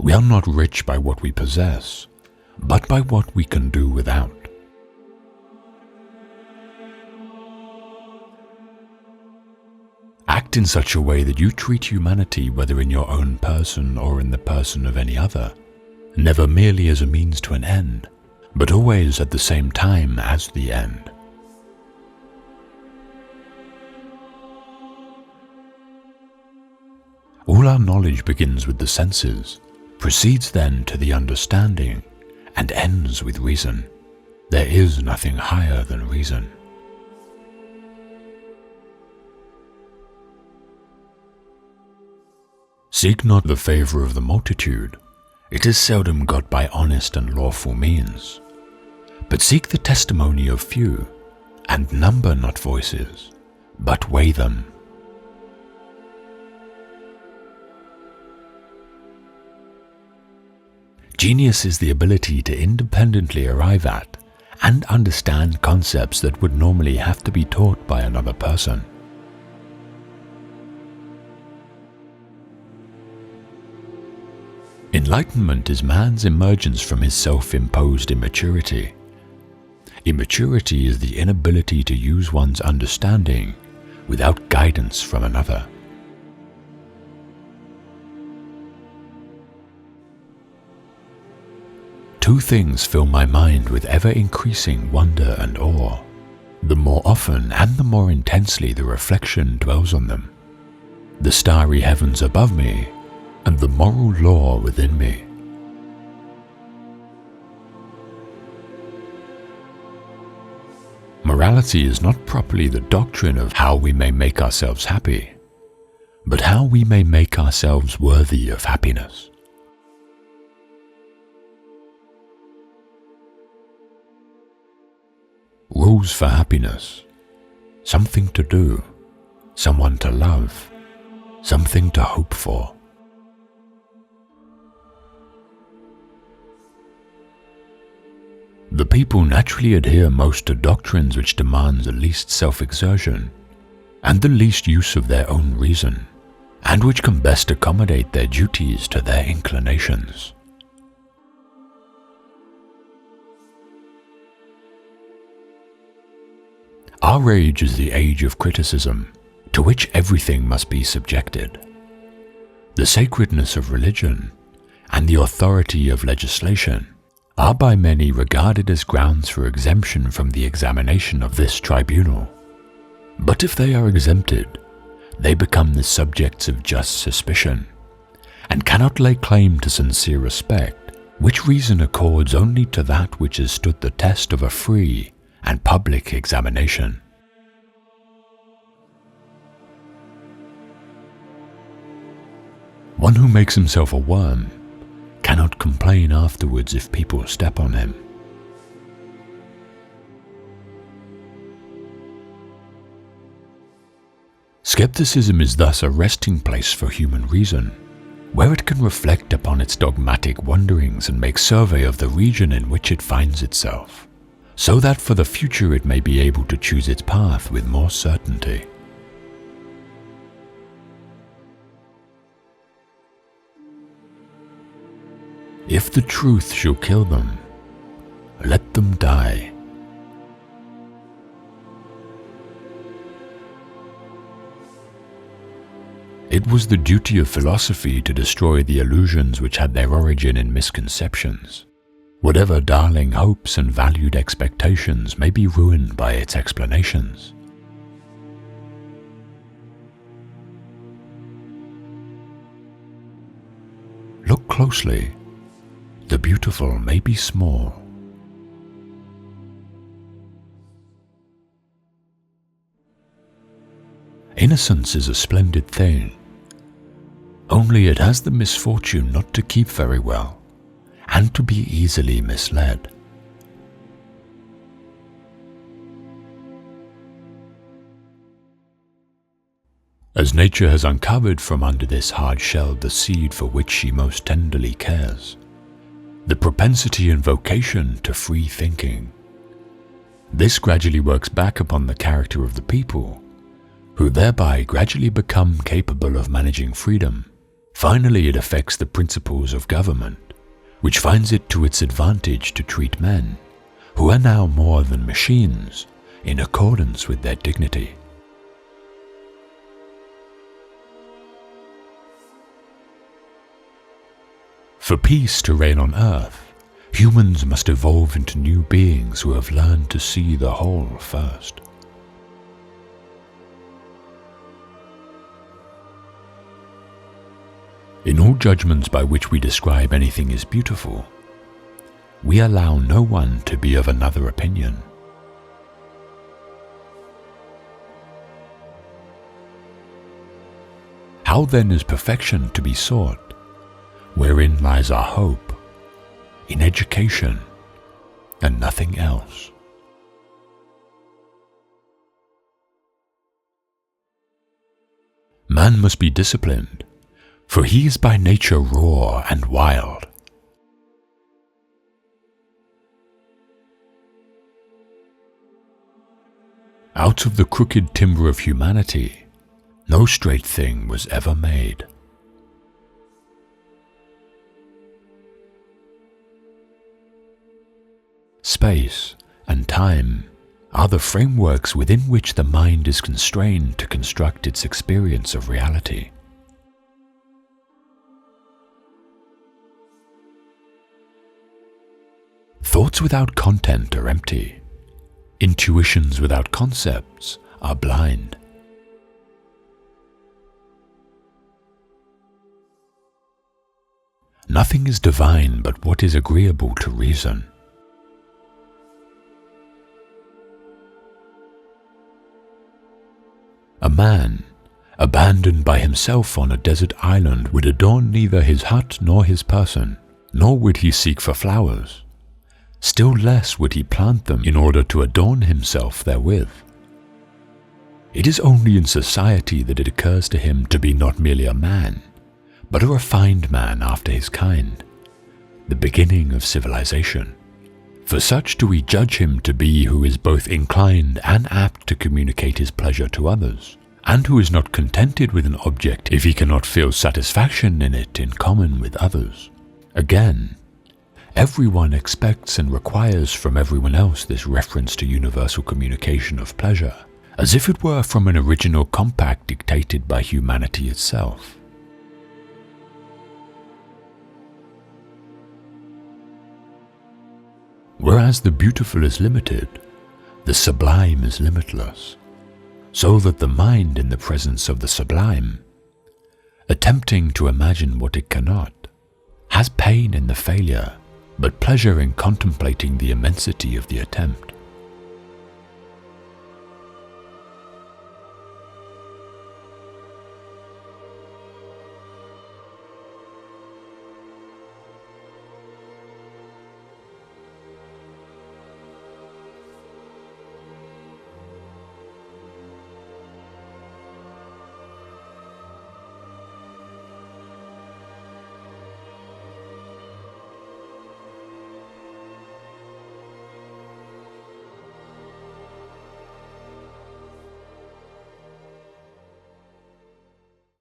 We are not rich by what we possess, but by what we can do without. Act in such a way that you treat humanity, whether in your own person or in the person of any other, never merely as a means to an end, but always at the same time as the end. All our knowledge begins with the senses, proceeds then to the understanding, and ends with reason. There is nothing higher than reason. Seek not the favor of the multitude. It is seldom got by honest and lawful means. But seek the testimony of few, and number not voices, but weigh them. Genius is the ability to independently arrive at and understand concepts that would normally have to be taught by another person. Enlightenment is man's emergence from his self-imposed immaturity. Immaturity is the inability to use one's understanding without guidance from another. Two things fill my mind with ever-increasing wonder and awe, the more often and the more intensely the reflection dwells on them: the starry heavens above me and the moral law within me. Morality is not properly the doctrine of how we may make ourselves happy, but how we may make ourselves worthy of happiness. Rules for happiness: something to do, someone to love, something to hope for. The people naturally adhere most to doctrines which demand the least self-exertion and the least use of their own reason, and which can best accommodate their duties to their inclinations. Our age is the age of criticism, to which everything must be subjected. The sacredness of religion and the authority of legislation are by many regarded as grounds for exemption from the examination of this tribunal. But if they are exempted, they become the subjects of just suspicion, and cannot lay claim to sincere respect, which reason accords only to that which has stood the test of a free and public examination. One who makes himself a worm cannot complain afterwards if people step on him. Skepticism is thus a resting place for human reason, where it can reflect upon its dogmatic wanderings and make survey of the region in which it finds itself, so that for the future it may be able to choose its path with more certainty. If the truth shall kill them, let them die. It was the duty of philosophy to destroy the illusions which had their origin in misconceptions. Whatever darling hopes and valued expectations may be ruined by its explanations. Look closely. The beautiful may be small. Innocence is a splendid thing, only it has the misfortune not to keep very well, and to be easily misled. As nature has uncovered from under this hard shell the seed for which she most tenderly cares, the propensity and vocation to free thinking. This gradually works back upon the character of the people, who thereby gradually become capable of managing freedom, Finally, it affects the principles of government, which finds it to its advantage to treat men, who are now more than machines, in accordance with their dignity. For peace to reign on earth, humans must evolve into new beings who have learned to see the whole first. In all judgments by which we describe anything as beautiful, we allow no one to be of another opinion. How then is perfection to be sought? Wherein lies our hope? In education, and nothing else. Man must be disciplined, for he is by nature raw and wild. Out of the crooked timber of humanity, no straight thing was ever made. Space and time are the frameworks within which the mind is constrained to construct its experience of reality. Thoughts without content are empty. Intuitions without concepts are blind. Nothing is divine but what is agreeable to reason. A man, abandoned by himself on a desert island, would adorn neither his hut nor his person, nor would he seek for flowers. Still less would he plant them in order to adorn himself therewith. It is only in society that it occurs to him to be not merely a man, but a refined man after his kind, the beginning of civilization. For such do we judge him to be who is both inclined and apt to communicate his pleasure to others, and who is not contented with an object if he cannot feel satisfaction in it in common with others. Again, everyone expects and requires from everyone else this reference to universal communication of pleasure, as if it were from an original compact dictated by humanity itself. Whereas the beautiful is limited, the sublime is limitless, so that the mind in the presence of the sublime, attempting to imagine what it cannot, has pain in the failure, but pleasure in contemplating the immensity of the attempt.